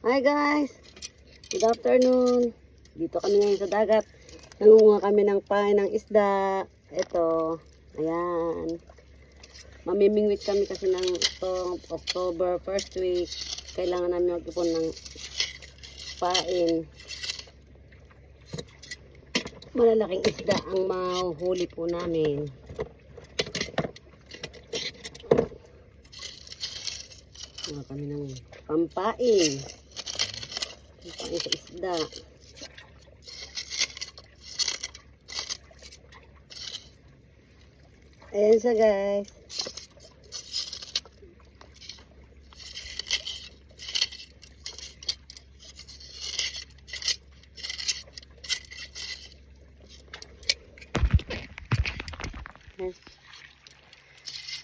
Hi guys! Good afternoon! Dito kami ngayon sa dagat. Nangunguha kami ng pain ng isda. Ito. Ayan. Mamimingwit kami kasi ng itong October first week. Kailangan namin mag-ipon ng pain. Malalaking isda ang mahuhuli po namin. Kuha kami ng pampain. Pampain sa isda. Ayan siya guys.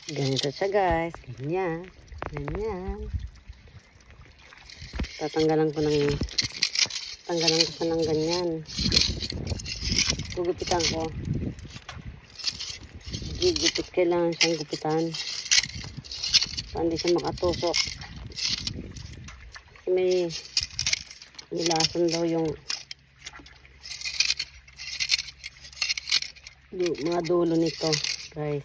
Ganito siya guys. Ganyan. Ganyan. Tanggalan ko siya ng ganyan. Gugupitan ko. Gigupit, kailangan siyang gupitan. Para hindi siya makatusok. Kasi may nilason daw yung mga dulo nito guys.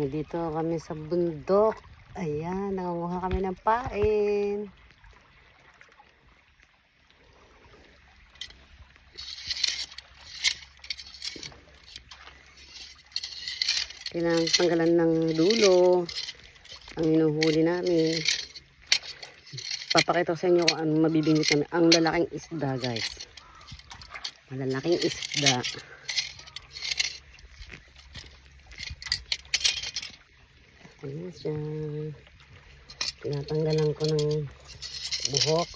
Dito kami sa bundok. Ayan, nangunguha kami ng pain. Kailangan tanggalan ng dulo ang hinuhuli namin. Papakita ko sa inyo kung ano mabibingwit namin. Ang lalaking isda guys. Malalaking isda. Ayan siya. Tinatanggalan ko ng buhok.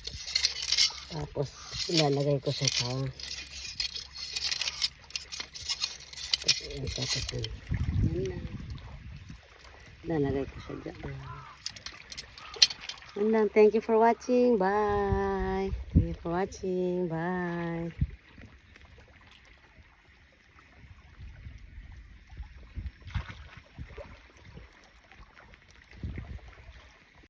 Tapos ilalagay ko siya sa ilalagay ko siya dyan. Thank you for watching. Bye. Thank you for watching. Bye.